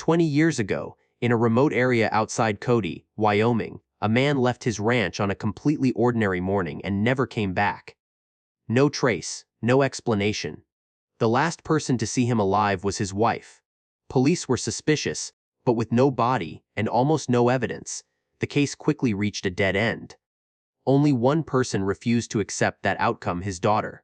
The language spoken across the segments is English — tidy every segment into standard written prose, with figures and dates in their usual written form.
20 years ago, in a remote area outside Cody, Wyoming, a man left his ranch on a completely ordinary morning and never came back. No trace, no explanation. The last person to see him alive was his wife. Police were suspicious, but with no body and almost no evidence, the case quickly reached a dead end. Only one person refused to accept that outcome: his daughter.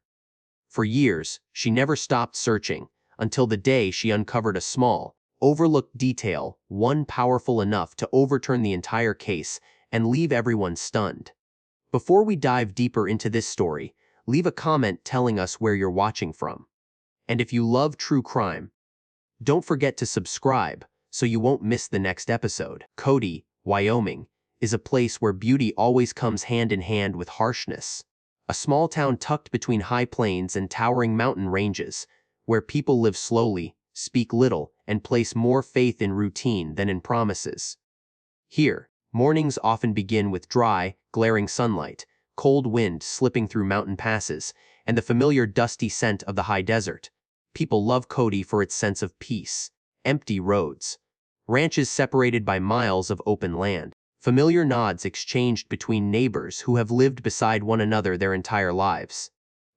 For years, she never stopped searching, until the day she uncovered a small, overlooked detail, one powerful enough to overturn the entire case and leave everyone stunned. Before we dive deeper into this story, leave a comment telling us where you're watching from. And if you love true crime, don't forget to subscribe so you won't miss the next episode. Cody, Wyoming, is a place where beauty always comes hand in hand with harshness. A small town tucked between high plains and towering mountain ranges, where people live slowly, speak little, and place more faith in routine than in promises. Here, mornings often begin with dry, glaring sunlight, cold wind slipping through mountain passes, and the familiar dusty scent of the high desert. People love Cody for its sense of peace. Empty roads, ranches separated by miles of open land, familiar nods exchanged between neighbors who have lived beside one another their entire lives.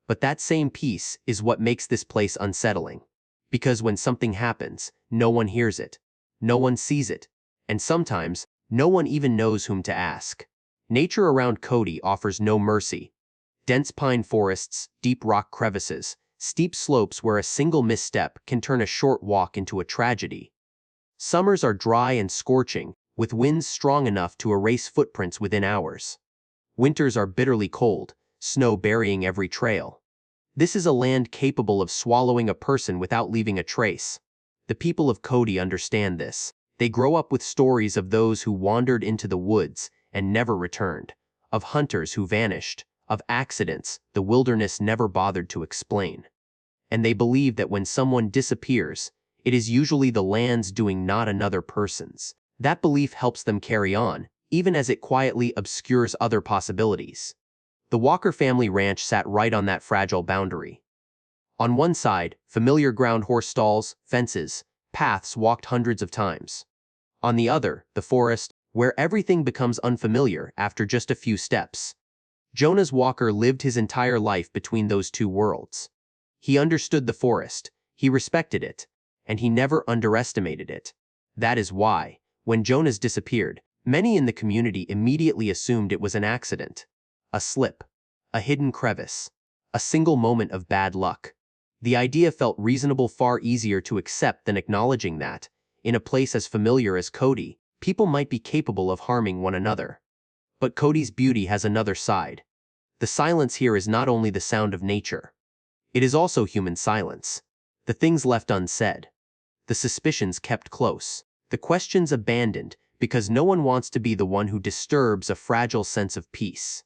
But that same peace is what makes this place unsettling. Because when something happens, no one hears it, no one sees it, and sometimes, no one even knows whom to ask. Nature around Cody offers no mercy. Dense pine forests, deep rock crevices, steep slopes where a single misstep can turn a short walk into a tragedy. Summers are dry and scorching, with winds strong enough to erase footprints within hours. Winters are bitterly cold, snow burying every trail. This is a land capable of swallowing a person without leaving a trace. The people of Cody understand this. They grow up with stories of those who wandered into the woods and never returned, of hunters who vanished, of accidents the wilderness never bothered to explain. And they believe that when someone disappears, it is usually the land's doing, not another person's. That belief helps them carry on, even as it quietly obscures other possibilities. The Walker family ranch sat right on that fragile boundary. On one side, familiar ground: horse stalls, fences, paths walked hundreds of times. On the other, the forest, where everything becomes unfamiliar after just a few steps. Jonas Walker lived his entire life between those two worlds. He understood the forest, he respected it, and he never underestimated it. That is why, when Jonas disappeared, many in the community immediately assumed it was an accident. A slip, a hidden crevice, a single moment of bad luck. The idea felt reasonable, far easier to accept than acknowledging that, in a place as familiar as Cody, people might be capable of harming one another. But Cody's beauty has another side. The silence here is not only the sound of nature. It is also human silence. The things left unsaid. The suspicions kept close. The questions abandoned because no one wants to be the one who disturbs a fragile sense of peace.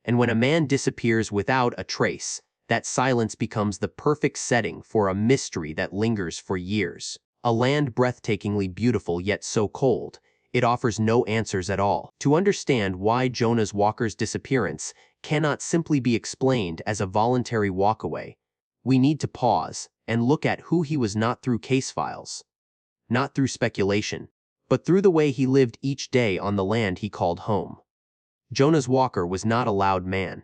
And when a man disappears without a trace, that silence becomes the perfect setting for a mystery that lingers for years. A land breathtakingly beautiful yet so cold, it offers no answers at all. To understand why Jonas Walker's disappearance cannot simply be explained as a voluntary walkaway, we need to pause and look at who he was, not through case files, not through speculation, but through the way he lived each day on the land he called home. Jonas Walker was not a loud man.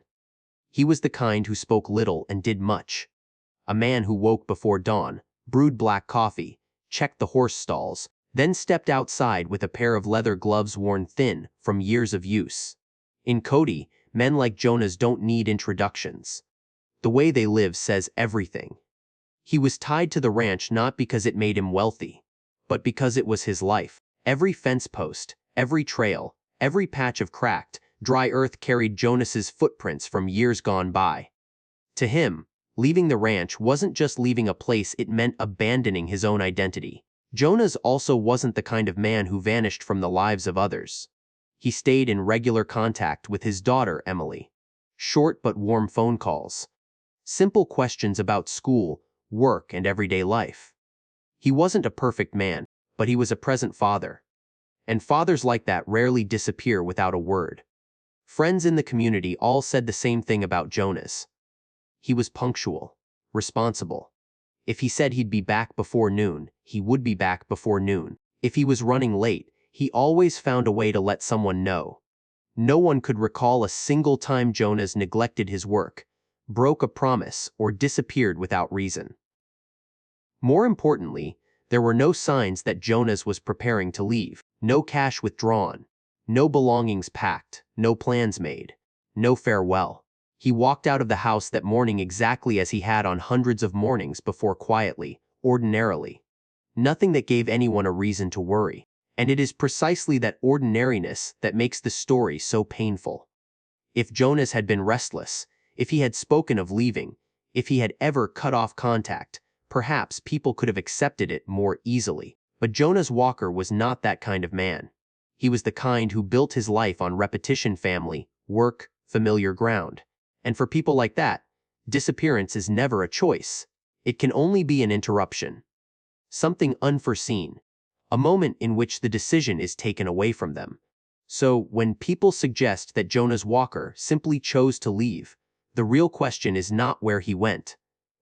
He was the kind who spoke little and did much. A man who woke before dawn, brewed black coffee, checked the horse stalls, then stepped outside with a pair of leather gloves worn thin from years of use. In Cody, men like Jonas don't need introductions. The way they live says everything. He was tied to the ranch not because it made him wealthy, but because it was his life. Every fence post, every trail, every patch of cracked, dry earth carried Jonas's footprints from years gone by. To him, leaving the ranch wasn't just leaving a place, it meant abandoning his own identity. Jonas also wasn't the kind of man who vanished from the lives of others. He stayed in regular contact with his daughter, Emily. Short but warm phone calls. Simple questions about school, work, and everyday life. He wasn't a perfect man, but he was a present father. And fathers like that rarely disappear without a word. Friends in the community all said the same thing about Jonas. He was punctual, responsible. If he said he'd be back before noon, he would be back before noon. If he was running late, he always found a way to let someone know. No one could recall a single time Jonas neglected his work, broke a promise, or disappeared without reason. More importantly, there were no signs that Jonas was preparing to leave. No cash withdrawn, no belongings packed, no plans made, no farewell. He walked out of the house that morning exactly as he had on hundreds of mornings before, quietly, ordinarily. Nothing that gave anyone a reason to worry. And it is precisely that ordinariness that makes the story so painful. If Jonas had been restless, if he had spoken of leaving, if he had ever cut off contact, perhaps people could have accepted it more easily. But Jonas Walker was not that kind of man. He was the kind who built his life on repetition, family, work, familiar ground. And for people like that, disappearance is never a choice. It can only be an interruption. Something unforeseen. A moment in which the decision is taken away from them. So, when people suggest that Jonas Walker simply chose to leave, the real question is not where he went,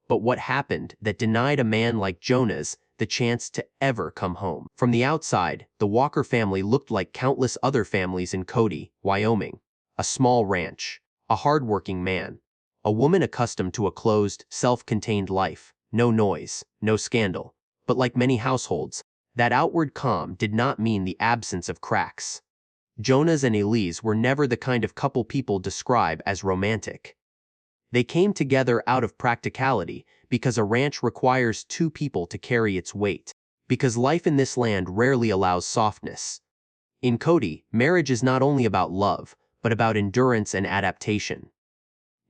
but what happened that denied a man like Jonas the chance to ever come home. From the outside, the Walker family looked like countless other families in Cody, Wyoming. A small ranch, a hardworking man, a woman accustomed to a closed, self-contained life, no noise, no scandal. But like many households, that outward calm did not mean the absence of cracks. Jonas and Elise were never the kind of couple people describe as romantic. They came together out of practicality, because a ranch requires two people to carry its weight, because life in this land rarely allows softness. In Cody, marriage is not only about love, but about endurance and adaptation.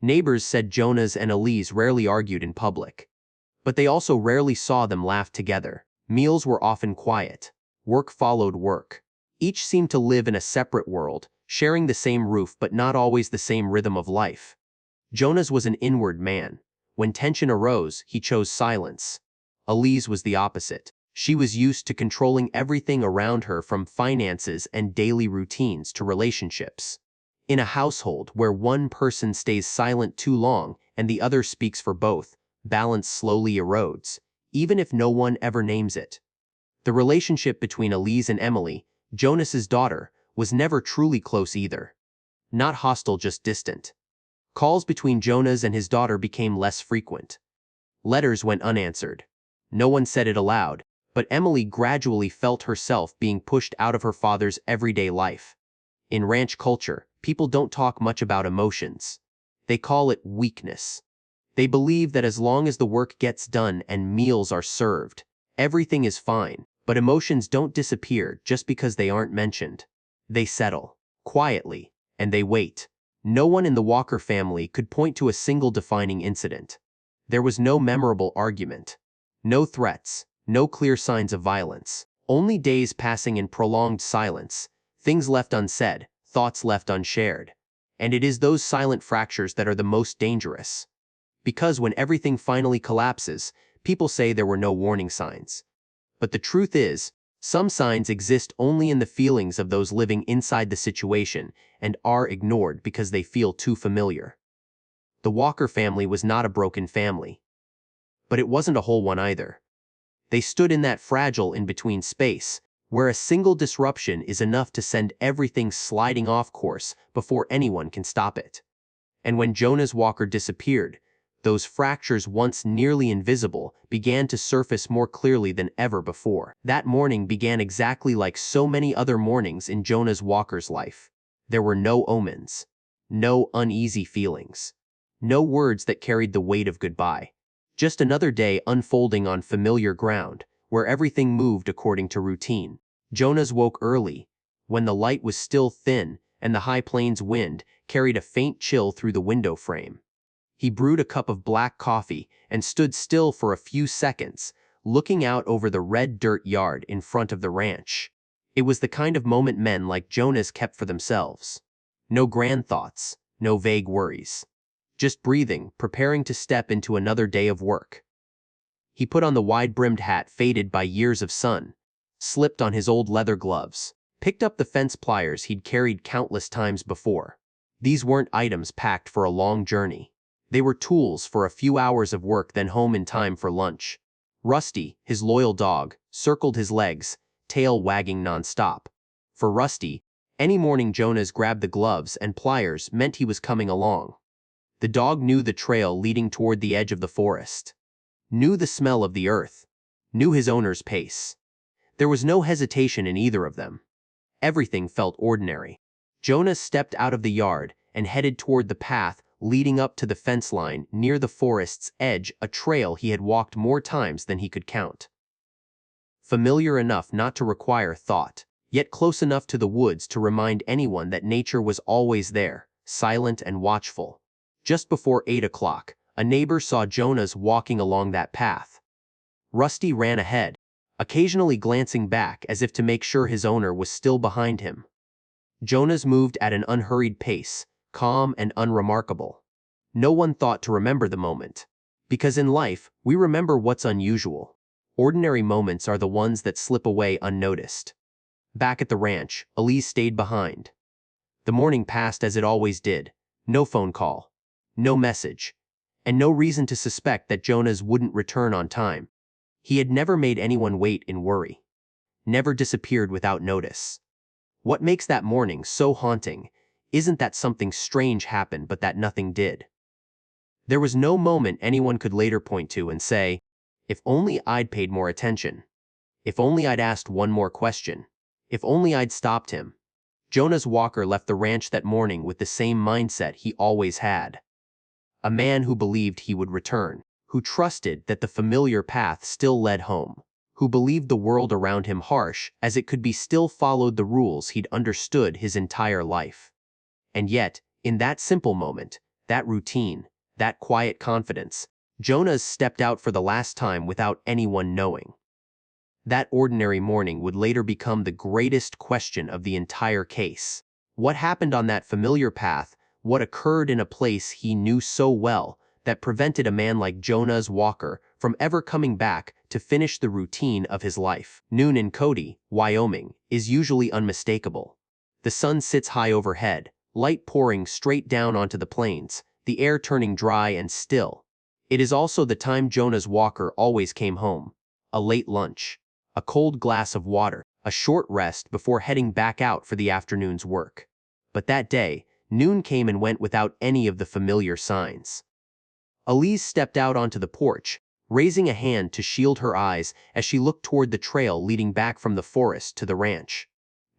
Neighbors said Jonas and Elise rarely argued in public. But they also rarely saw them laugh together. Meals were often quiet. Work followed work. Each seemed to live in a separate world, sharing the same roof but not always the same rhythm of life. Jonas was an inward man. When tension arose, he chose silence. Elise was the opposite. She was used to controlling everything around her, from finances and daily routines to relationships. In a household where one person stays silent too long and the other speaks for both, balance slowly erodes, even if no one ever names it. The relationship between Elise and Emily, Jonas's daughter, was never truly close either. Not hostile, just distant. Calls between Jonas and his daughter became less frequent. Letters went unanswered. No one said it aloud, but Emily gradually felt herself being pushed out of her father's everyday life. In ranch culture, people don't talk much about emotions. They call it weakness. They believe that as long as the work gets done and meals are served, everything is fine. But emotions don't disappear just because they aren't mentioned. They settle, quietly, and they wait. No one in the Walker family could point to a single defining incident. There was no memorable argument. No threats, no clear signs of violence. Only days passing in prolonged silence, things left unsaid, thoughts left unshared. And it is those silent fractures that are the most dangerous. Because when everything finally collapses, people say there were no warning signs. But the truth is, some signs exist only in the feelings of those living inside the situation and are ignored because they feel too familiar. The Walker family was not a broken family. But it wasn't a whole one either. They stood in that fragile in-between space, where a single disruption is enough to send everything sliding off course before anyone can stop it. And when Jonas Walker disappeared, those fractures, once nearly invisible, began to surface more clearly than ever before. That morning began exactly like so many other mornings in Jonas Walker's life. There were no omens, no uneasy feelings, no words that carried the weight of goodbye. Just another day unfolding on familiar ground, where everything moved according to routine. Jonas woke early, when the light was still thin and the high plains wind carried a faint chill through the window frame. He brewed a cup of black coffee and stood still for a few seconds, looking out over the red dirt yard in front of the ranch. It was the kind of moment men like Jonas kept for themselves. No grand thoughts, no vague worries. Just breathing, preparing to step into another day of work. He put on the wide-brimmed hat faded by years of sun, slipped on his old leather gloves, picked up the fence pliers he'd carried countless times before. These weren't items packed for a long journey. They were tools for a few hours of work, then home in time for lunch. Rusty, his loyal dog, circled his legs, tail wagging nonstop. For Rusty, any morning Jonas grabbed the gloves and pliers meant he was coming along. The dog knew the trail leading toward the edge of the forest, knew the smell of the earth, knew his owner's pace. There was no hesitation in either of them. Everything felt ordinary. Jonas stepped out of the yard and headed toward the path leading up to the fence line near the forest's edge, a trail he had walked more times than he could count. Familiar enough not to require thought, yet close enough to the woods to remind anyone that nature was always there, silent and watchful. Just before 8 o'clock, a neighbor saw Jonas walking along that path. Rusty ran ahead, occasionally glancing back as if to make sure his owner was still behind him. Jonas moved at an unhurried pace, calm and unremarkable. No one thought to remember the moment. Because in life, we remember what's unusual. Ordinary moments are the ones that slip away unnoticed. Back at the ranch, Elise stayed behind. The morning passed as it always did. No phone call, no message, and no reason to suspect that Jonas wouldn't return on time. He had never made anyone wait in worry. Never disappeared without notice. What makes that morning so haunting isn't that something strange happened but that nothing did. There was no moment anyone could later point to and say, if only I'd paid more attention. If only I'd asked one more question. If only I'd stopped him. Jonas Walker left the ranch that morning with the same mindset he always had. A man who believed he would return, who trusted that the familiar path still led home, who believed the world around him harsh as it could be still followed the rules he'd understood his entire life. And yet, in that simple moment, that routine, that quiet confidence, Jonas stepped out for the last time without anyone knowing. That ordinary morning would later become the greatest question of the entire case. What happened on that familiar path, what occurred in a place he knew so well, that prevented a man like Jonas Walker from ever coming back to finish the routine of his life? Noon in Cody, Wyoming, is usually unmistakable. The sun sits high overhead, light pouring straight down onto the plains, the air turning dry and still. It is also the time Jonas Walker always came home. A late lunch, a cold glass of water, a short rest before heading back out for the afternoon's work. But that day, noon came and went without any of the familiar signs. Elise stepped out onto the porch, raising a hand to shield her eyes as she looked toward the trail leading back from the forest to the ranch.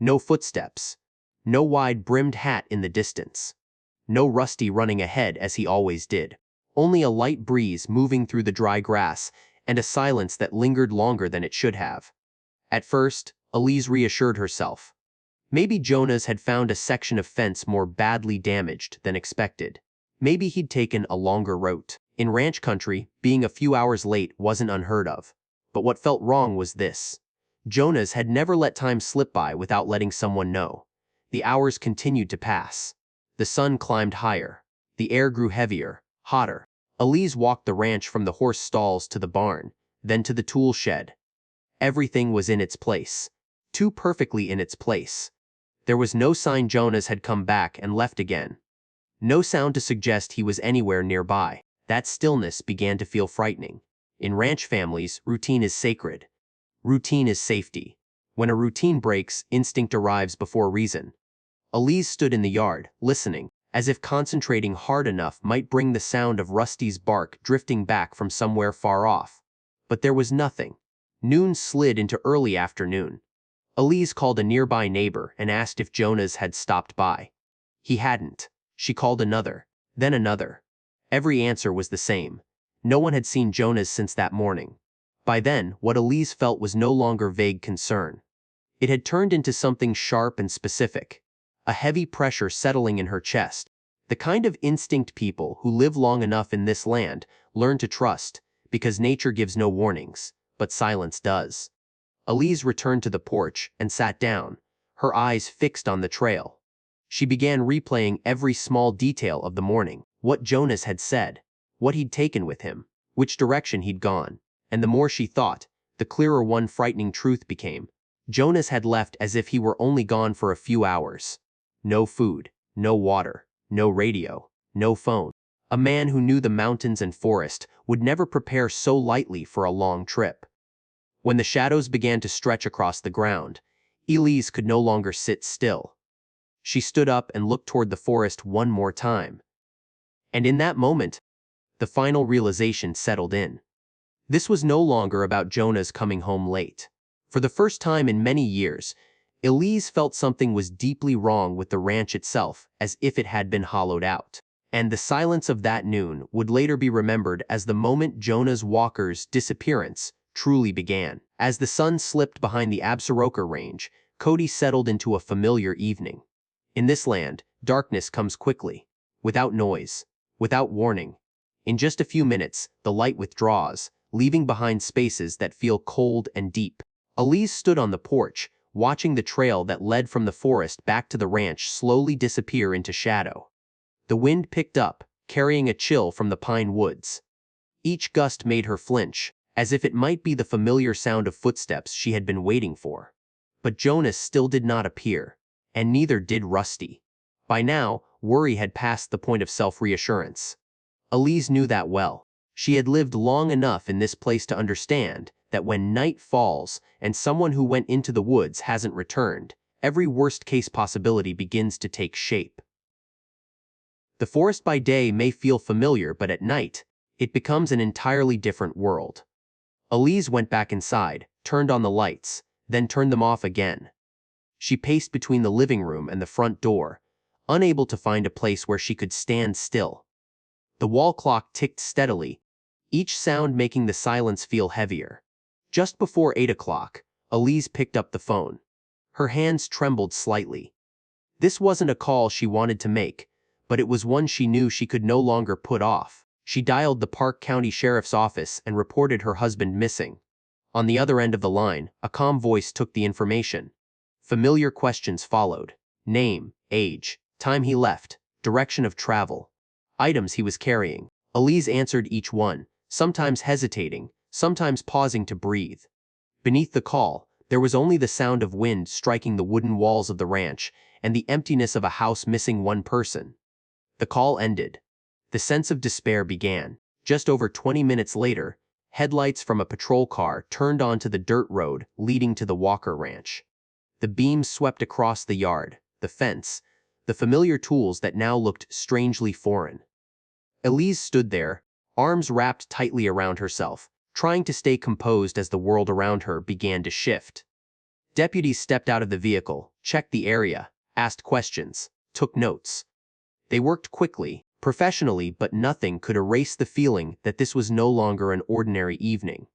No footsteps. No wide-brimmed hat in the distance. No Rusty running ahead as he always did. Only a light breeze moving through the dry grass and a silence that lingered longer than it should have. At first, Elise reassured herself. Maybe Jonas had found a section of fence more badly damaged than expected. Maybe he'd taken a longer route. In ranch country, being a few hours late wasn't unheard of. But what felt wrong was this. Jonas had never let time slip by without letting someone know. The hours continued to pass. The sun climbed higher. The air grew heavier, hotter. Elise walked the ranch from the horse stalls to the barn, then to the tool shed. Everything was in its place. Too perfectly in its place. There was no sign Jonas had come back and left again. No sound to suggest he was anywhere nearby. That stillness began to feel frightening. In ranch families, routine is sacred. Routine is safety. When a routine breaks, instinct arrives before reason. Elise stood in the yard, listening, as if concentrating hard enough might bring the sound of Rusty's bark drifting back from somewhere far off. But there was nothing. Noon slid into early afternoon. Elise called a nearby neighbor and asked if Jonas had stopped by. He hadn't. She called another, then another. Every answer was the same. No one had seen Jonas since that morning. By then, what Elise felt was no longer vague concern. It had turned into something sharp and specific. A heavy pressure settling in her chest. The kind of instinct people who live long enough in this land learn to trust, because nature gives no warnings, but silence does. Elise returned to the porch and sat down, her eyes fixed on the trail. She began replaying every small detail of the morning, what Jonas had said, what he'd taken with him, which direction he'd gone, and the more she thought, the clearer one frightening truth became. Jonas had left as if he were only gone for a few hours. No food, no water, no radio, no phone. A man who knew the mountains and forest would never prepare so lightly for a long trip. When the shadows began to stretch across the ground, Elise could no longer sit still. She stood up and looked toward the forest one more time. And in that moment, the final realization settled in. This was no longer about Jonah's coming home late. For the first time in many years, Elise felt something was deeply wrong with the ranch itself, as if it had been hollowed out. And the silence of that noon would later be remembered as the moment Jonah's walker's disappearance truly began. As the sun slipped behind the Absaroka range, Cody settled into a familiar evening. In this land, darkness comes quickly, without noise, without warning. In just a few minutes, the light withdraws, leaving behind spaces that feel cold and deep. Elise stood on the porch, watching the trail that led from the forest back to the ranch slowly disappear into shadow. The wind picked up, carrying a chill from the pine woods. Each gust made her flinch, as if it might be the familiar sound of footsteps she had been waiting for. But Jonas still did not appear, and neither did Rusty. By now, worry had passed the point of self-reassurance. Elise knew that well. She had lived long enough in this place to understand that when night falls and someone who went into the woods hasn't returned, every worst-case possibility begins to take shape. The forest by day may feel familiar, but at night, it becomes an entirely different world. Elise went back inside, turned on the lights, then turned them off again. She paced between the living room and the front door, unable to find a place where she could stand still. The wall clock ticked steadily, each sound making the silence feel heavier. Just before 8 o'clock, Elise picked up the phone. Her hands trembled slightly. This wasn't a call she wanted to make, but it was one she knew she could no longer put off. She dialed the Park County Sheriff's Office and reported her husband missing. On the other end of the line, a calm voice took the information. Familiar questions followed. Name, age, time he left, direction of travel, items he was carrying. Elise answered each one, sometimes hesitating, sometimes pausing to breathe. Beneath the call, there was only the sound of wind striking the wooden walls of the ranch and the emptiness of a house missing one person. The call ended. The sense of despair began. Just over 20 minutes later, headlights from a patrol car turned onto the dirt road leading to the Walker Ranch. The beams swept across the yard, the fence, the familiar tools that now looked strangely foreign. Elise stood there, arms wrapped tightly around herself, trying to stay composed as the world around her began to shift. Deputies stepped out of the vehicle, checked the area, asked questions, took notes. They worked quickly, professionally, but nothing could erase the feeling that this was no longer an ordinary evening.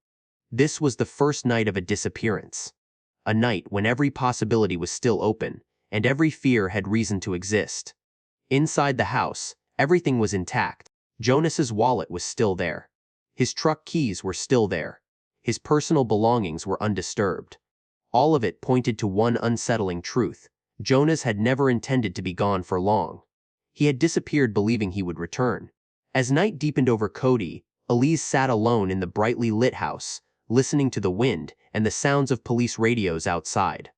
This was the first night of a disappearance. A night when every possibility was still open, and every fear had reason to exist. Inside the house, everything was intact. Jonas's wallet was still there. His truck keys were still there. His personal belongings were undisturbed. All of it pointed to one unsettling truth. Jonas had never intended to be gone for long. He had disappeared believing he would return. As night deepened over Cody, Elise sat alone in the brightly lit house, listening to the wind and the sounds of police radios outside.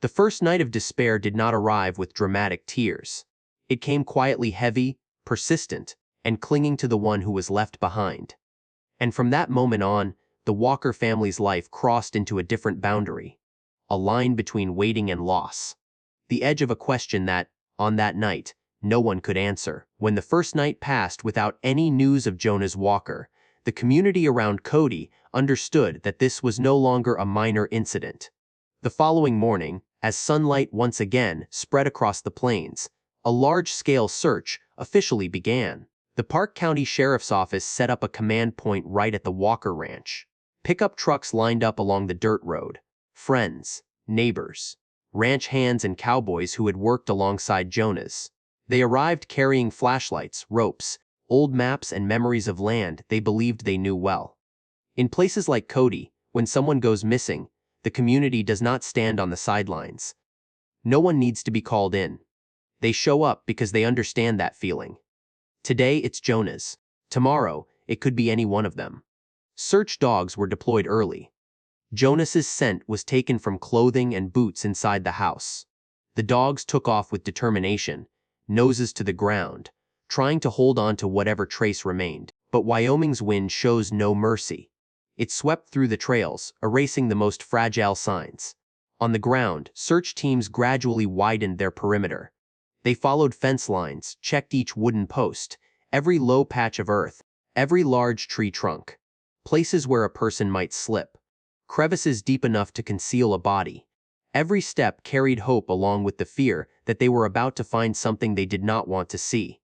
The first night of despair did not arrive with dramatic tears. It came quietly heavy, persistent, and clinging to the one who was left behind. And from that moment on, the Walker family's life crossed into a different boundary. A line between waiting and loss. The edge of a question that, on that night, no one could answer. When the first night passed without any news of Jonas Walker, the community around Cody understood that this was no longer a minor incident. The following morning, as sunlight once again spread across the plains, a large-scale search officially began. The Park County Sheriff's Office set up a command point right at the Walker Ranch. Pickup trucks lined up along the dirt road. Friends, neighbors, ranch hands and cowboys who had worked alongside Jonas. They arrived carrying flashlights, ropes, old maps and memories of land they believed they knew well. In places like Cody, when someone goes missing, the community does not stand on the sidelines. No one needs to be called in. They show up because they understand that feeling. Today it's Jonas. Tomorrow, it could be any one of them. Search dogs were deployed early. Jonas's scent was taken from clothing and boots inside the house. The dogs took off with determination, noses to the ground, trying to hold on to whatever trace remained. But Wyoming's wind shows no mercy. It swept through the trails, erasing the most fragile signs. On the ground, search teams gradually widened their perimeter. They followed fence lines, checked each wooden post, every low patch of earth, every large tree trunk. Places where a person might slip. Crevices deep enough to conceal a body. Every step carried hope along with the fear that they were about to find something they did not want to see.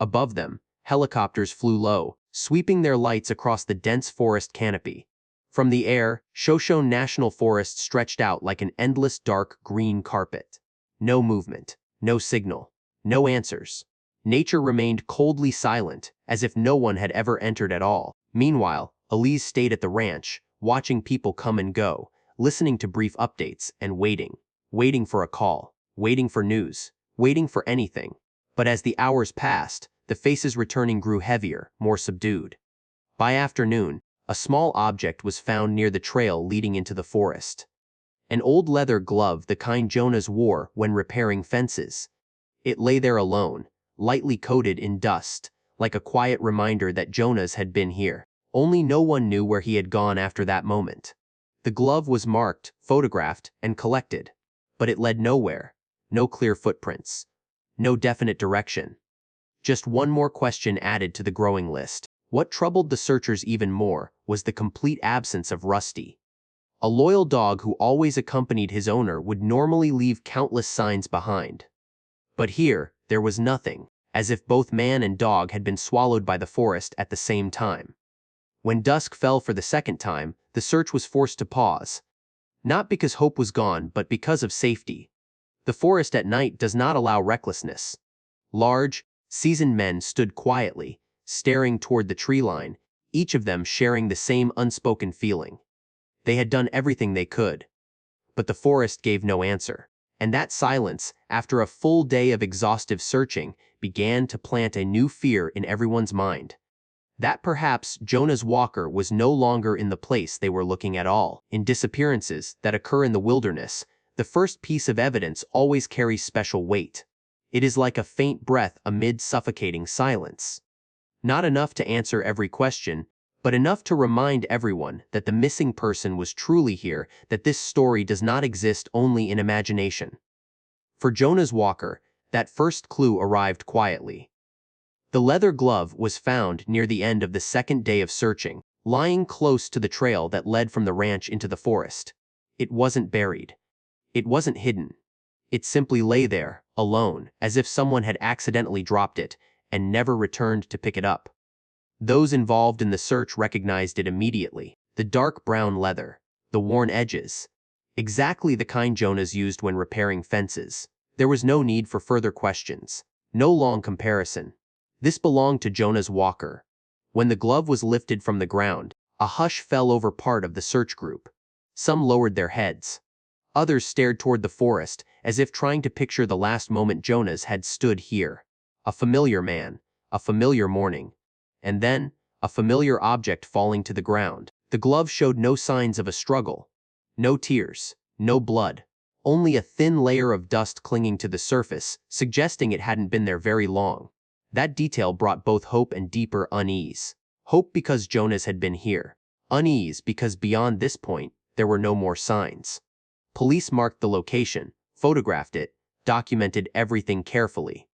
Above them, helicopters flew low, sweeping their lights across the dense forest canopy. From the air, Shoshone National Forest stretched out like an endless dark green carpet. No movement, no signal, no answers. Nature remained coldly silent, as if no one had ever entered at all. Meanwhile, Elise stayed at the ranch, watching people come and go, listening to brief updates and waiting for a call, waiting for news, waiting for anything. But as the hours passed, the faces returning grew heavier, more subdued. By afternoon, a small object was found near the trail leading into the forest. An old leather glove, the kind Jonas wore when repairing fences. It lay there alone, lightly coated in dust, like a quiet reminder that Jonas had been here. Only no one knew where he had gone after that moment. The glove was marked, photographed, and collected. But it led nowhere. No clear footprints. No definite direction. Just one more question added to the growing list. What troubled the searchers even more was the complete absence of Rusty. A loyal dog who always accompanied his owner would normally leave countless signs behind. But here, there was nothing, as if both man and dog had been swallowed by the forest at the same time. When dusk fell for the second time, the search was forced to pause. Not because hope was gone, but because of safety. The forest at night does not allow recklessness. Large, seasoned men stood quietly, staring toward the tree line, each of them sharing the same unspoken feeling. They had done everything they could. But the forest gave no answer. And that silence, after a full day of exhaustive searching, began to plant a new fear in everyone's mind. That perhaps Jonas Walker was no longer in the place they were looking at all. In disappearances that occur in the wilderness, the first piece of evidence always carries special weight. It is like a faint breath amid suffocating silence. Not enough to answer every question, but enough to remind everyone that the missing person was truly here, that this story does not exist only in imagination. For Jonas Walker, that first clue arrived quietly. The leather glove was found near the end of the second day of searching, lying close to the trail that led from the ranch into the forest. It wasn't buried. It wasn't hidden. It simply lay there, alone, as if someone had accidentally dropped it and never returned to pick it up. Those involved in the search recognized it immediately. The dark brown leather, the worn edges. Exactly the kind Jonas used when repairing fences. There was no need for further questions. No long comparison. This belonged to Jonas Walker. When the glove was lifted from the ground, a hush fell over part of the search group. Some lowered their heads. Others stared toward the forest, as if trying to picture the last moment Jonas had stood here. A familiar man, a familiar morning. And then, a familiar object falling to the ground. The glove showed no signs of a struggle. No tears, no blood. Only a thin layer of dust clinging to the surface, suggesting it hadn't been there very long. That detail brought both hope and deeper unease. Hope because Jonas had been here. Unease because beyond this point, there were no more signs. Police marked the location, photographed it, documented everything carefully.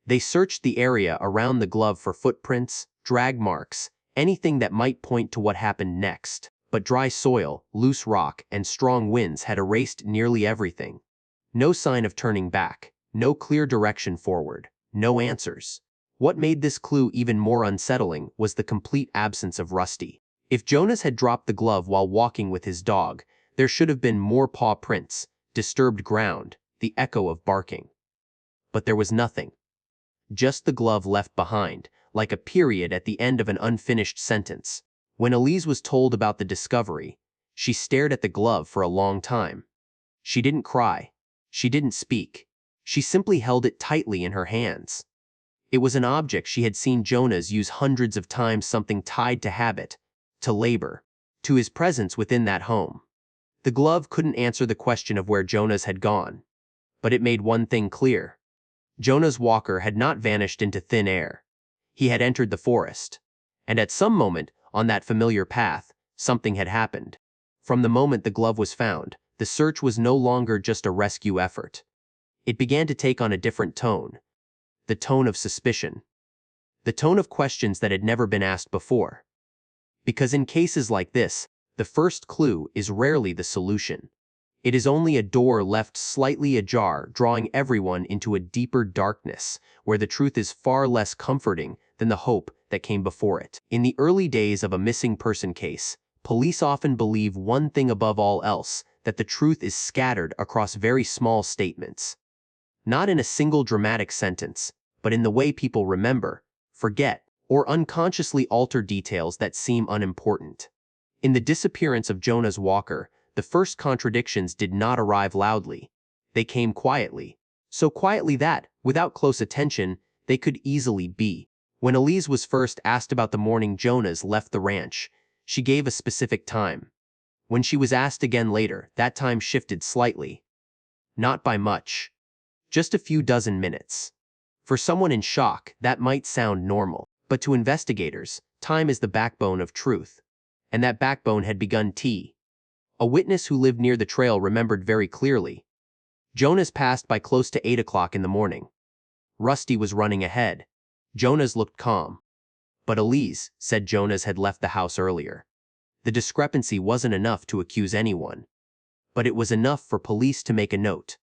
They searched the area around the glove for footprints, drag marks, anything that might point to what happened next. But dry soil, loose rock, and strong winds had erased nearly everything. No sign of turning back, no clear direction forward, no answers. What made this clue even more unsettling was the complete absence of Rusty. If Jonas had dropped the glove while walking with his dog, there should have been more paw prints, disturbed ground, the echo of barking. But there was nothing. Just the glove left behind, like a period at the end of an unfinished sentence. When Elise was told about the discovery, she stared at the glove for a long time. She didn't cry. She didn't speak. She simply held it tightly in her hands. It was an object she had seen Jonas use hundreds of times, something tied to habit, to labor, to his presence within that home. The glove couldn't answer the question of where Jonas had gone, but it made one thing clear. Jonas Walker had not vanished into thin air. He had entered the forest. And at some moment, on that familiar path, Something had happened. From the moment the glove was found, the search was no longer just a rescue effort. It began to take on a different tone. The tone of suspicion. The tone of questions that had never been asked before. Because in cases like this, the first clue is rarely the solution. It is only a door left slightly ajar, drawing everyone into a deeper darkness, where the truth is far less comforting than the hope that came before it. In the early days of a missing person case, police often believe one thing above all else, that the truth is scattered across very small statements. Not in a single dramatic sentence, but in the way people remember, forget, or unconsciously alter details that seem unimportant. In the disappearance of Jonas Walker, the first contradictions did not arrive loudly. They came quietly. So quietly that, without close attention, they could easily be. When Elise was first asked about the morning Jonas left the ranch, she gave a specific time. When she was asked again later, that time shifted slightly. Not by much. Just a few dozen minutes. For someone in shock, that might sound normal. But to investigators, time is the backbone of truth. And that backbone had begun T. A witness who lived near the trail remembered very clearly. Jonas passed by close to 8 o'clock in the morning. Rusty was running ahead. Jonas looked calm. But Elise said Jonas had left the house earlier. The discrepancy wasn't enough to accuse anyone. But it was enough for police to make a note.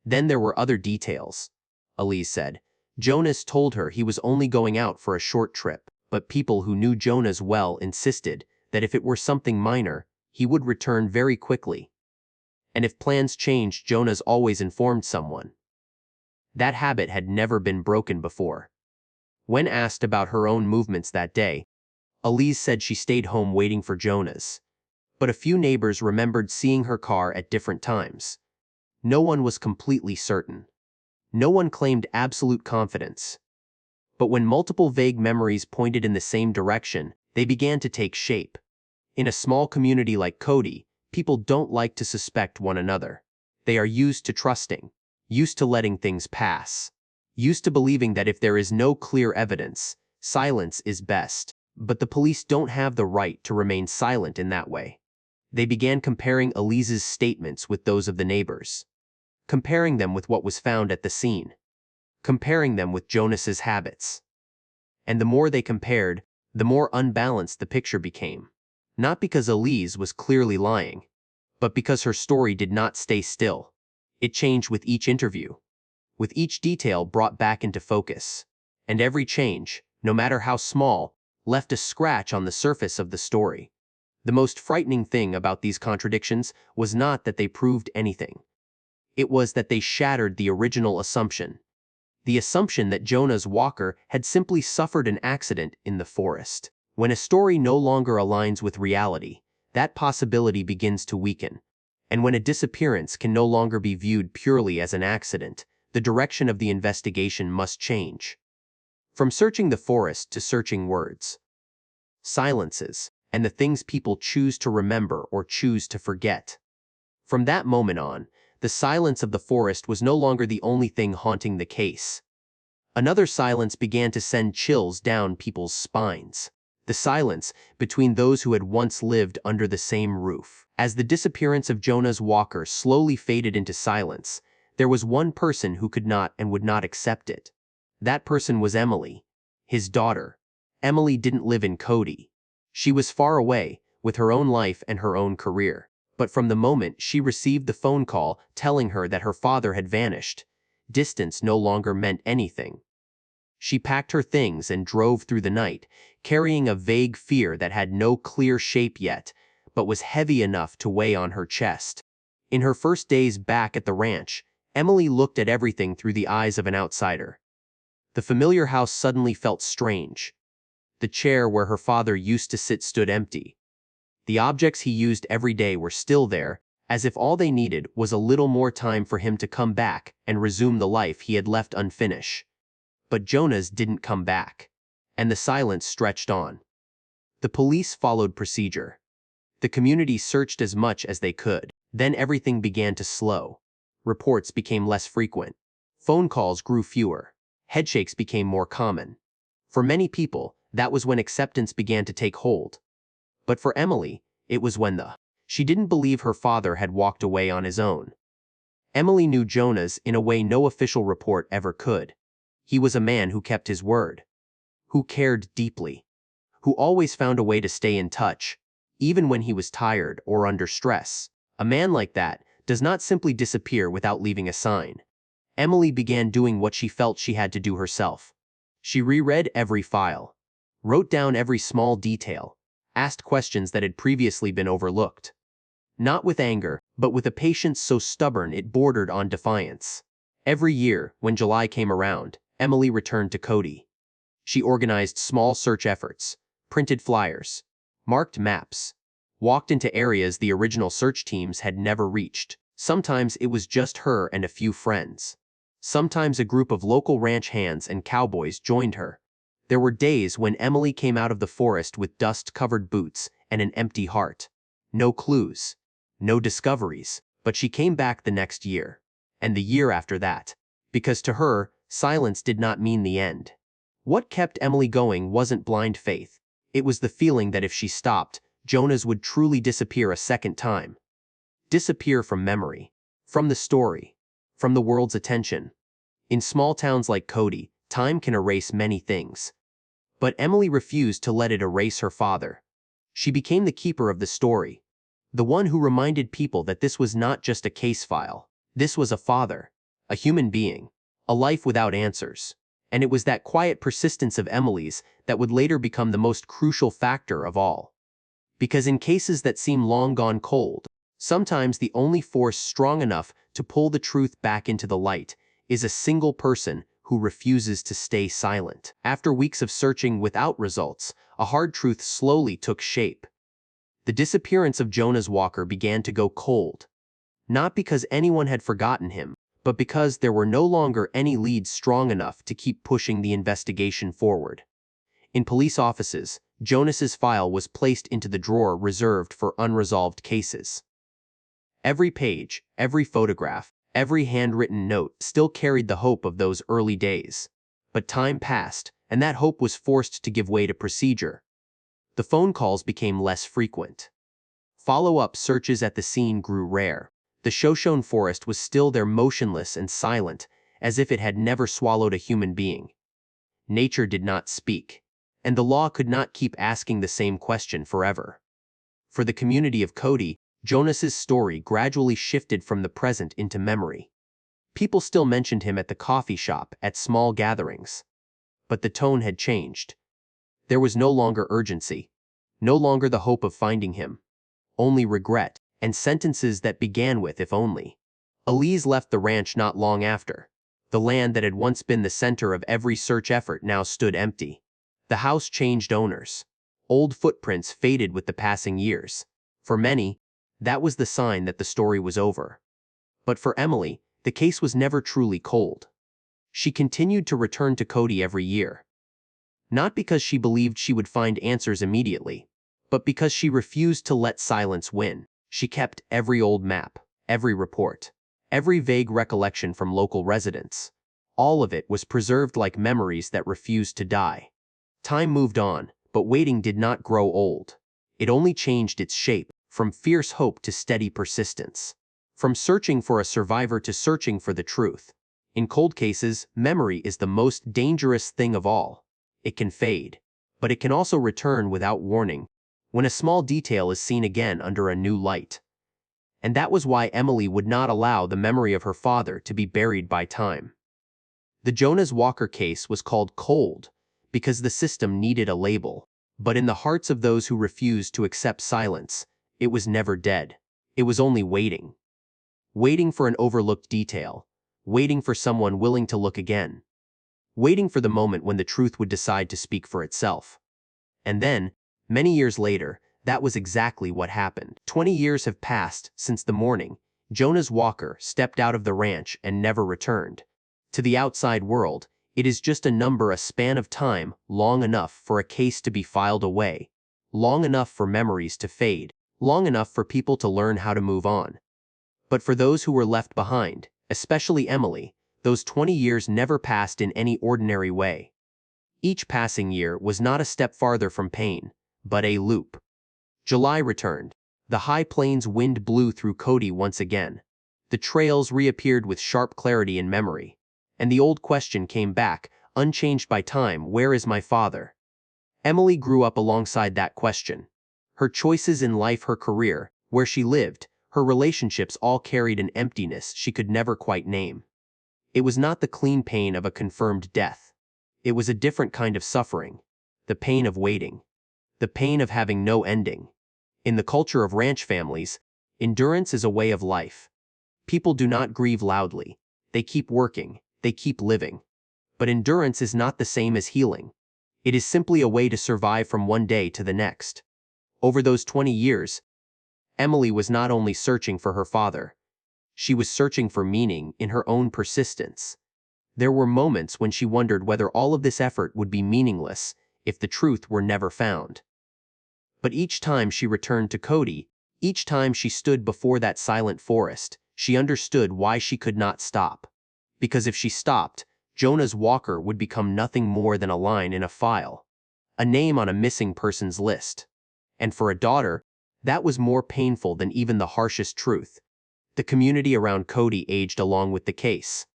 Then there were other details. Elise said. Jonas told her he was only going out for a short trip, but people who knew Jonas well insisted that if it were something minor, he would return very quickly. And if plans changed, Jonas always informed someone. That habit had never been broken before. When asked about her own movements that day, Elise said she stayed home waiting for Jonas. But a few neighbors remembered seeing her car at different times. No one was completely certain. No one claimed absolute confidence. But when multiple vague memories pointed in the same direction, they began to take shape. In a small community like Cody, people don't like to suspect one another. They are used to trusting, used to letting things pass, used to believing that if there is no clear evidence, silence is best. But the police don't have the right to remain silent in that way. They began comparing Elise's statements with those of the neighbors. Comparing them with what was found at the scene. Comparing them with Jonas's habits. And the more they compared, the more unbalanced the picture became. Not because Elise was clearly lying, but because her story did not stay still. It changed with each interview, with each detail brought back into focus. And every change, no matter how small, left a scratch on the surface of the story. The most frightening thing about these contradictions was not that they proved anything. It was that they shattered the original assumption. The assumption that Jonas Walker had simply suffered an accident in the forest. When a story no longer aligns with reality, that possibility begins to weaken. And when a disappearance can no longer be viewed purely as an accident, the direction of the investigation must change. From searching the forest to searching words, silences, and the things people choose to remember or choose to forget. From that moment on, the silence of the forest was no longer the only thing haunting the case. Another silence began to send chills down people's spines. The silence between those who had once lived under the same roof. As the disappearance of Jonas Walker slowly faded into silence, there was one person who could not and would not accept it. That person was Emily, his daughter. Emily didn't live in Cody. She was far away, with her own life and her own career. But from the moment she received the phone call telling her that her father had vanished, distance no longer meant anything. She packed her things and drove through the night, carrying a vague fear that had no clear shape yet, but was heavy enough to weigh on her chest. In her first days back at the ranch, Emily looked at everything through the eyes of an outsider. The familiar house suddenly felt strange. The chair where her father used to sit stood empty. The objects he used every day were still there, as if all they needed was a little more time for him to come back and resume the life he had left unfinished. But Jonas didn't come back, and the silence stretched on. The police followed procedure. The community searched as much as they could. Then everything began to slow. Reports became less frequent. Phone calls grew fewer. Headshakes became more common. For many people, that was when acceptance began to take hold. But for Emily, It was when she didn't believe her father had walked away on his own. Emily knew Jonas in a way no official report ever could. He was a man who kept his word, who cared deeply, who always found a way to stay in touch, even when he was tired or under stress. A man like that does not simply disappear without leaving a sign. Emily began doing what she felt she had to do herself. She reread every file, wrote down every small detail, asked questions that had previously been overlooked. Not with anger, but with a patience so stubborn it bordered on defiance. Every year, when July came around, Emily returned to Cody. She organized small search efforts, printed flyers, marked maps, walked into areas the original search teams had never reached. Sometimes it was just her and a few friends. Sometimes a group of local ranch hands and cowboys joined her. There were days when Emily came out of the forest with dust-covered boots and an empty heart. No clues, no discoveries, but she came back the next year, and the year after that, because to her, silence did not mean the end. What kept Emily going wasn't blind faith. It was the feeling that if she stopped, Jonas would truly disappear a second time. Disappear from memory, from the story, from the world's attention. In small towns like Cody, time can erase many things. But Emily refused to let it erase her father. She became the keeper of the story, the one who reminded people that this was not just a case file. This was a father, a human being, a life without answers. And it was that quiet persistence of Emily's that would later become the most crucial factor of all. Because in cases that seem long gone cold, sometimes the only force strong enough to pull the truth back into the light is a single person who refuses to stay silent. After weeks of searching without results, a hard truth slowly took shape. The disappearance of Jonas Walker began to go cold. Not because anyone had forgotten him, but because there were no longer any leads strong enough to keep pushing the investigation forward. In police offices, Jonas's file was placed into the drawer reserved for unresolved cases. Every page, every photograph, every handwritten note still carried the hope of those early days. But time passed, and that hope was forced to give way to procedure. The phone calls became less frequent. Follow-up searches at the scene grew rare. The Shoshone forest was still there, motionless and silent, as if it had never swallowed a human being. Nature did not speak, and the law could not keep asking the same question forever. For the community of Cody, Jonas's story gradually shifted from the present into memory. People still mentioned him at the coffee shop, at small gatherings. But the tone had changed. There was no longer urgency, no longer the hope of finding him, only regret, and sentences that began with "if only." Elise left the ranch not long after. The land that had once been the center of every search effort now stood empty. The house changed owners. Old footprints faded with the passing years. For many, that was the sign that the story was over. But for Emily, the case was never truly cold. She continued to return to Cody every year. Not because she believed she would find answers immediately, but because she refused to let silence win. She kept every old map, every report, every vague recollection from local residents. All of it was preserved like memories that refused to die. Time moved on, but waiting did not grow old. It only changed its shape, from fierce hope to steady persistence. From searching for a survivor to searching for the truth. In cold cases, memory is the most dangerous thing of all. It can fade, but it can also return without warning, when a small detail is seen again under a new light. And that was why Emily would not allow the memory of her father to be buried by time. The Jonas Walker case was called cold because the system needed a label, but in the hearts of those who refused to accept silence, it was never dead. It was only waiting. Waiting for an overlooked detail, waiting for someone willing to look again, waiting for the moment when the truth would decide to speak for itself. And then, many years later, that was exactly what happened. 20 years have passed since the morning Jonas Walker stepped out of the ranch and never returned. To the outside world, it is just a number, a span of time long enough for a case to be filed away, long enough for memories to fade, long enough for people to learn how to move on. But for those who were left behind, especially Emily, those 20 years never passed in any ordinary way. Each passing year was not a step farther from pain, but a loop. July returned, The high plains wind blew through Cody once again. The trails reappeared with sharp clarity in memory. And the old question came back, unchanged by time: where is my father? Emily grew up alongside that question. Her choices in life, her career, where she lived, her relationships all carried an emptiness she could never quite name. It was not the clean pain of a confirmed death. It was a different kind of suffering. The pain of waiting. The pain of having no ending. In the culture of ranch families, endurance is a way of life. People do not grieve loudly. They keep working. They keep living. But endurance is not the same as healing. It is simply a way to survive from one day to the next. Over those 20 years, Emily was not only searching for her father, she was searching for meaning in her own persistence. There were moments when she wondered whether all of this effort would be meaningless if the truth were never found. But each time she returned to Cody, each time she stood before that silent forest, she understood why she could not stop. Because if she stopped, Jonah's Walker would become nothing more than a line in a file, a name on a missing person's list. And for a daughter, that was more painful than even the harshest truth. The community around Cody aged along with the case.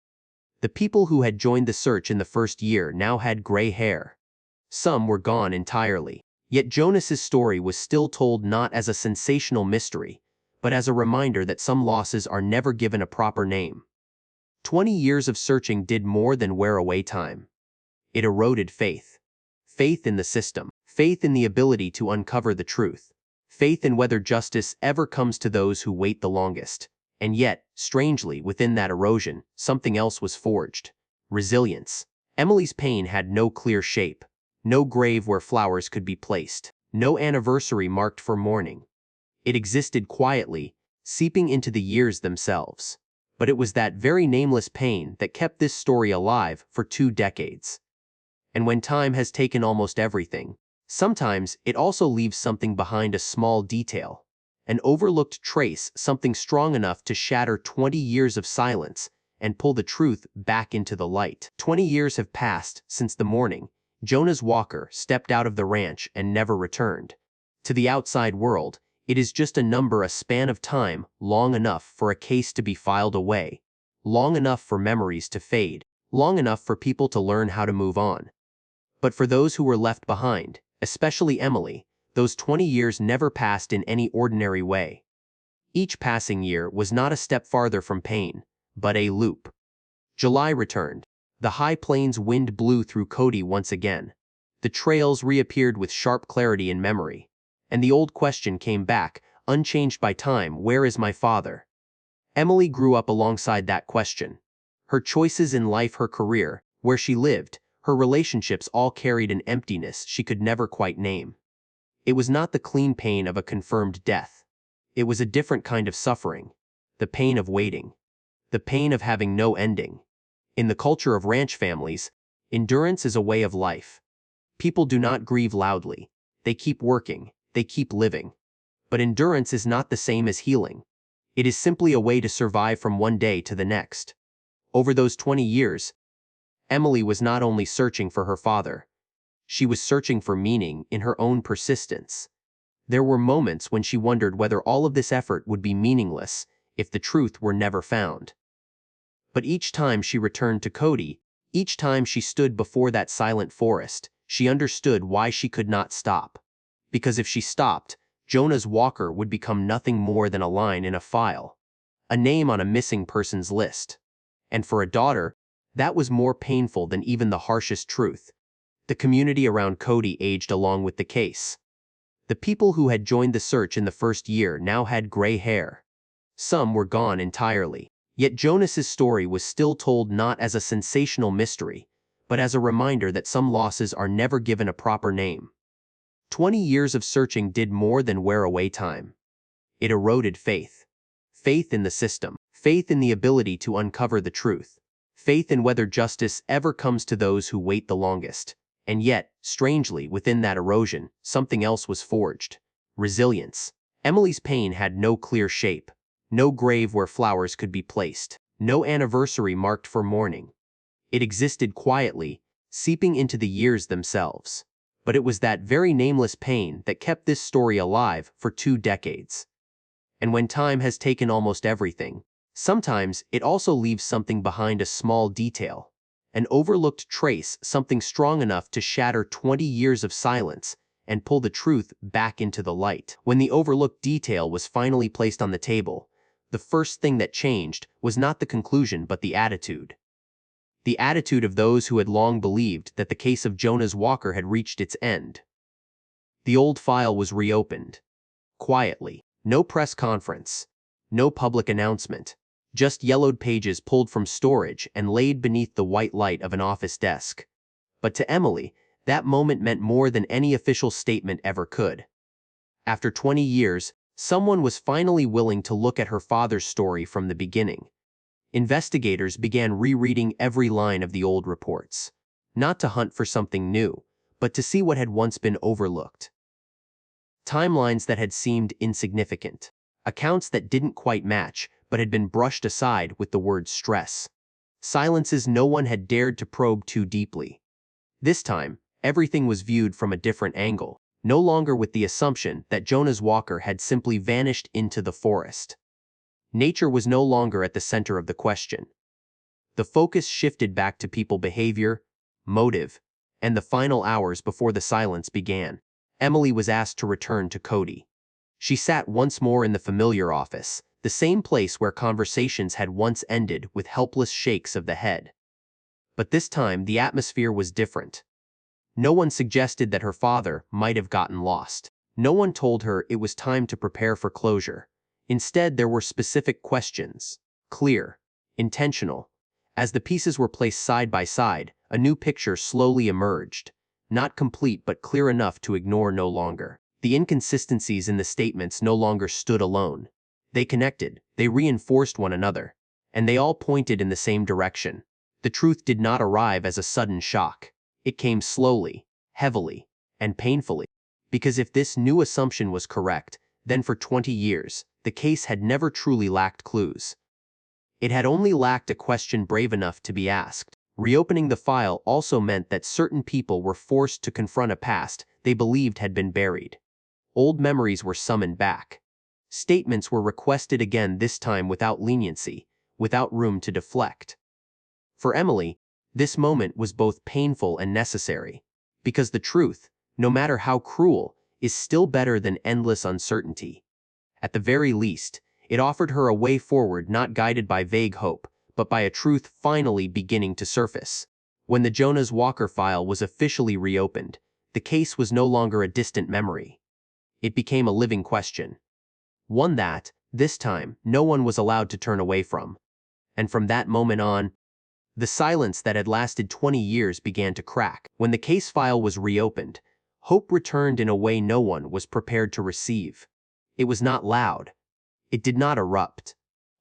The people who had joined the search in the first year now had gray hair. Some were gone entirely. Yet Jonas's story was still told not as a sensational mystery, but as a reminder that some losses are never given a proper name. 20 years of searching did more than wear away time. It eroded faith. Faith in the system. Faith in the ability to uncover the truth. Faith in whether justice ever comes to those who wait the longest. And yet, strangely, within that erosion, something else was forged. Resilience. Emily's pain had no clear shape. No grave where flowers could be placed. No anniversary marked for mourning. It existed quietly, seeping into the years themselves. But it was that very nameless pain that kept this story alive for 2 decades. And when time has taken almost everything, sometimes it also leaves something behind: a small detail, an overlooked trace, something strong enough to shatter 20 years of silence and pull the truth back into the light. 20 years have passed since the morning Jonah's Walker stepped out of the ranch and never returned. To the outside world, it is just a number, a span of time long enough for a case to be filed away, long enough for memories to fade, long enough for people to learn how to move on. But for those who were left behind, especially Emily, those 20 years never passed in any ordinary way. Each passing year was not a step farther from pain, but a loop. July returned. The high plains wind blew through Cody once again. The trails reappeared with sharp clarity in memory. And the old question came back, unchanged by time: where is my father? Emily grew up alongside that question. Her choices in life, her career, where she lived, her relationships all carried an emptiness she could never quite name. It was not the clean pain of a confirmed death. It was a different kind of suffering. The pain of waiting. The pain of having no ending. In the culture of ranch families, endurance is a way of life. People do not grieve loudly. They keep working. They keep living. But endurance is not the same as healing. It is simply a way to survive from one day to the next. Over those 20 years, Emily was not only searching for her father, she was searching for meaning in her own persistence. There were moments when she wondered whether all of this effort would be meaningless if the truth were never found. But each time she returned to Cody, each time she stood before that silent forest, she understood why she could not stop. Because if she stopped, Jonah's Walker would become nothing more than a line in a file, a name on a missing person's list. And for a daughter, that was more painful than even the harshest truth. The community around Cody aged along with the case. The people who had joined the search in the first year now had gray hair. Some were gone entirely. Yet Jonas's story was still told not as a sensational mystery, but as a reminder that some losses are never given a proper name. 20 years of searching did more than wear away time. It eroded faith. Faith in the system. Faith in the ability to uncover the truth. Faith in whether justice ever comes to those who wait the longest. And yet, strangely, within that erosion, something else was forged. Resilience. Emily's pain had no clear shape. No grave where flowers could be placed. No anniversary marked for mourning. It existed quietly, seeping into the years themselves. But it was that very nameless pain that kept this story alive for 2 decades. And when time has taken almost everything, sometimes it also leaves something behind, a small detail, an overlooked trace, something strong enough to shatter 20 years of silence and pull the truth back into the light. When the overlooked detail was finally placed on the table, the first thing that changed was not the conclusion but the attitude. The attitude of those who had long believed that the case of Jonas Walker had reached its end. The old file was reopened. Quietly. No press conference. No public announcement. Just yellowed pages pulled from storage and laid beneath the white light of an office desk. But to Emily, that moment meant more than any official statement ever could. After 20 years, someone was finally willing to look at her father's story from the beginning. Investigators began rereading every line of the old reports, not to hunt for something new, but to see what had once been overlooked. Timelines that had seemed insignificant, accounts that didn't quite match but had been brushed aside with the word stress, silences no one had dared to probe too deeply. This time, everything was viewed from a different angle, no longer with the assumption that Jonas Walker had simply vanished into the forest. Nature was no longer at the center of the question. The focus shifted back to people behavior, motive, and the final hours before the silence began. Emily was asked to return to Cody. She sat once more in the familiar office, the same place where conversations had once ended with helpless shakes of the head. But this time the atmosphere was different. No one suggested that her father might have gotten lost. No one told her it was time to prepare for closure. Instead, there were specific questions, clear, intentional. As the pieces were placed side by side, a new picture slowly emerged, not complete but clear enough to ignore no longer. The inconsistencies in the statements no longer stood alone. They connected, they reinforced one another, and they all pointed in the same direction. The truth did not arrive as a sudden shock. It came slowly, heavily, and painfully. Because if this new assumption was correct, then for 20 years, the case had never truly lacked clues. It had only lacked a question brave enough to be asked. Reopening the file also meant that certain people were forced to confront a past they believed had been buried. Old memories were summoned back. Statements were requested again, this time without leniency, without room to deflect. For Emily, this moment was both painful and necessary, because the truth, no matter how cruel, is still better than endless uncertainty. At the very least, it offered her a way forward, not guided by vague hope, but by a truth finally beginning to surface. When the Jonas Walker file was officially reopened, the case was no longer a distant memory. It became a living question. One that, this time, no one was allowed to turn away from. And from that moment on, the silence that had lasted 20 years began to crack. When the case file was reopened, hope returned in a way no one was prepared to receive. It was not loud. It did not erupt.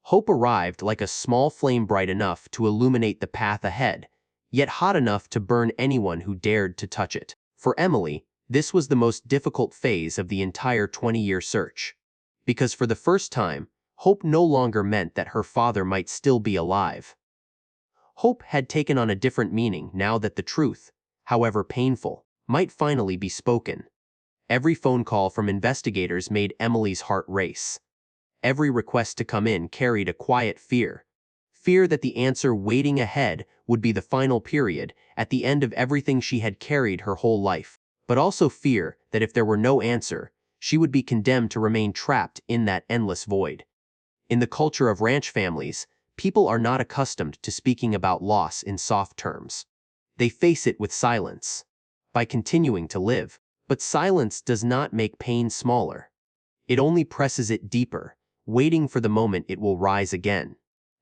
Hope arrived like a small flame, bright enough to illuminate the path ahead, yet hot enough to burn anyone who dared to touch it. For Emily, this was the most difficult phase of the entire 20-year search. Because for the first time, hope no longer meant that her father might still be alive. Hope had taken on a different meaning now that the truth, however painful, might finally be spoken. Every phone call from investigators made Emily's heart race. Every request to come in carried a quiet fear. Fear that the answer waiting ahead would be the final period, at the end of everything she had carried her whole life. But also fear that if there were no answer, she would be condemned to remain trapped in that endless void. In the culture of ranch families, people are not accustomed to speaking about loss in soft terms. They face it with silence, by continuing to live. But silence does not make pain smaller. It only presses it deeper, waiting for the moment it will rise again.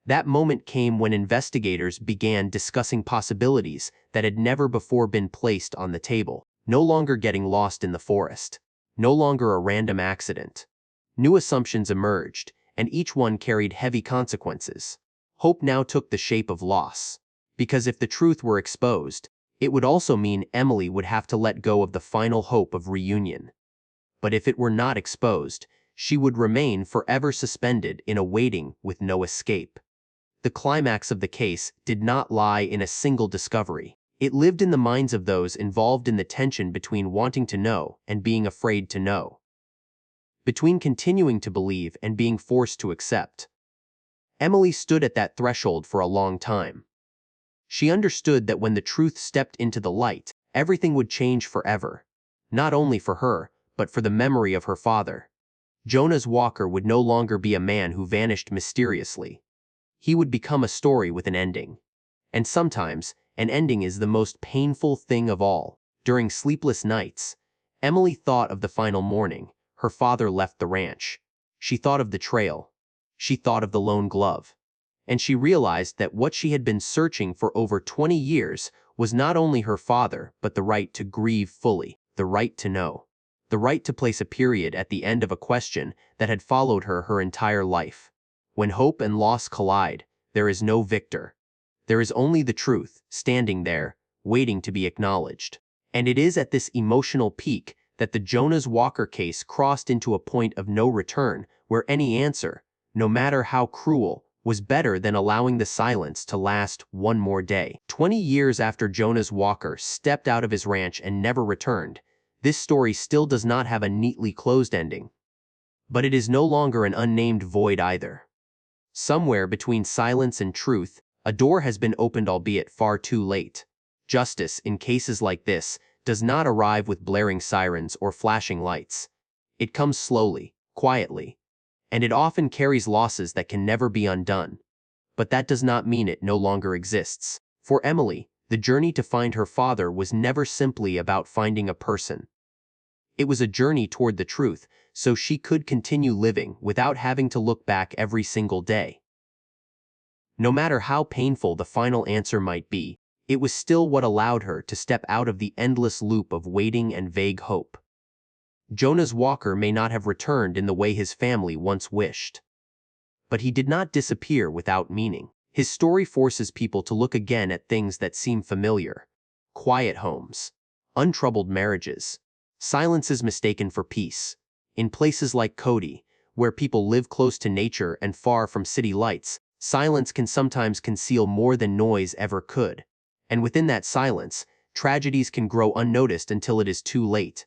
That moment came when investigators began discussing possibilities that had never before been placed on the table. No longer getting lost in the forest. No longer a random accident. New assumptions emerged, and each one carried heavy consequences. Hope now took the shape of loss. Because if the truth were exposed, it would also mean Emily would have to let go of the final hope of reunion. But if it were not exposed, she would remain forever suspended in a waiting with no escape. The climax of the case did not lie in a single discovery. It lived in the minds of those involved in the tension between wanting to know and being afraid to know. between continuing to believe and being forced to accept. Emily stood at that threshold for a long time. She understood that when the truth stepped into the light, everything would change forever. Not only for her, but for the memory of her father. Jonas Walker would no longer be a man who vanished mysteriously. He would become a story with an ending. And sometimes, an ending is the most painful thing of all. During sleepless nights, Emily thought of the final morning. Her father left the ranch. She thought of the trail. She thought of the lone glove. And she realized that what she had been searching for over 20 years was not only her father, but the right to grieve fully, the right to know, the right to place a period at the end of a question that had followed her entire life. When hope and loss collide, there is no victor. There is only the truth, standing there, waiting to be acknowledged. And it is at this emotional peak that the Jonas Walker case crossed into a point of no return, where any answer, no matter how cruel, was better than allowing the silence to last one more day. 20 years after Jonas Walker stepped out of his ranch and never returned, this story still does not have a neatly closed ending. But it is no longer an unnamed void either. Somewhere between silence and truth, a door has been opened, albeit far too late. Justice, in cases like this, does not arrive with blaring sirens or flashing lights. It comes slowly, quietly, and it often carries losses that can never be undone. But that does not mean it no longer exists. For Emily, the journey to find her father was never simply about finding a person. It was a journey toward the truth, so she could continue living without having to look back every single day. No matter how painful the final answer might be, it was still what allowed her to step out of the endless loop of waiting and vague hope. Jonas Walker may not have returned in the way his family once wished. But he did not disappear without meaning. His story forces people to look again at things that seem familiar. Quiet homes, untroubled marriages, silences mistaken for peace. In places like Cody, where people live close to nature and far from city lights, silence can sometimes conceal more than noise ever could. And within that silence, tragedies can grow unnoticed until it is too late.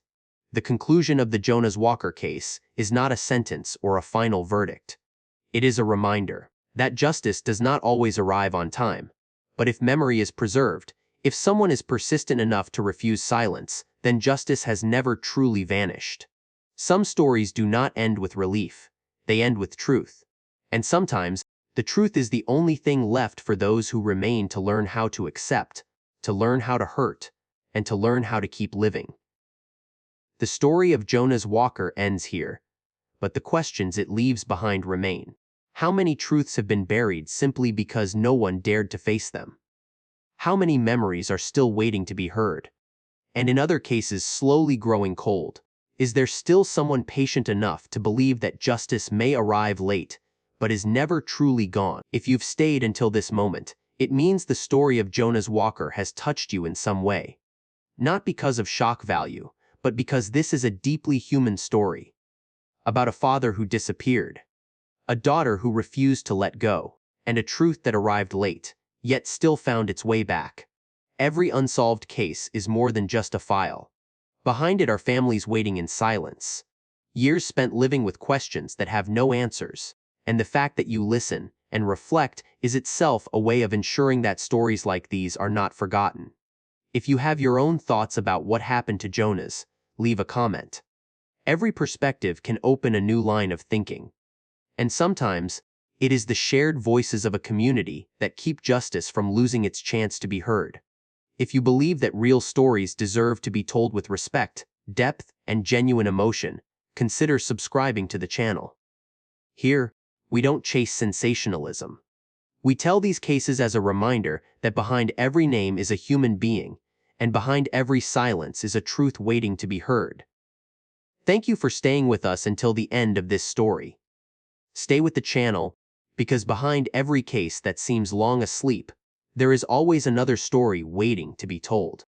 The conclusion of the Jonas Walker case is not a sentence or a final verdict. It is a reminder that justice does not always arrive on time. But if memory is preserved, if someone is persistent enough to refuse silence, then justice has never truly vanished. Some stories do not end with relief. They end with truth. And sometimes, the truth is the only thing left for those who remain to learn how to accept, to learn how to hurt, and to learn how to keep living. The story of Jonas Walker ends here, but the questions it leaves behind remain. How many truths have been buried simply because no one dared to face them? How many memories are still waiting to be heard? And in other cases slowly growing cold? Is there still someone patient enough to believe that justice may arrive late, but is never truly gone? If you've stayed until this moment, it means the story of Jonas Walker has touched you in some way. Not because of shock value, but because this is a deeply human story. About a father who disappeared, a daughter who refused to let go, and a truth that arrived late, yet still found its way back. Every unsolved case is more than just a file. Behind it are families waiting in silence, years spent living with questions that have no answers, and the fact that you listen and reflect is itself a way of ensuring that stories like these are not forgotten. If you have your own thoughts about what happened to Jonas, leave a comment. Every perspective can open a new line of thinking. And sometimes, it is the shared voices of a community that keep justice from losing its chance to be heard. If you believe that real stories deserve to be told with respect, depth, and genuine emotion, consider subscribing to the channel. Here, we don't chase sensationalism. We tell these cases as a reminder that behind every name is a human being, and behind every silence is a truth waiting to be heard. Thank you for staying with us until the end of this story. Stay with the channel, because behind every case that seems long asleep, there is always another story waiting to be told.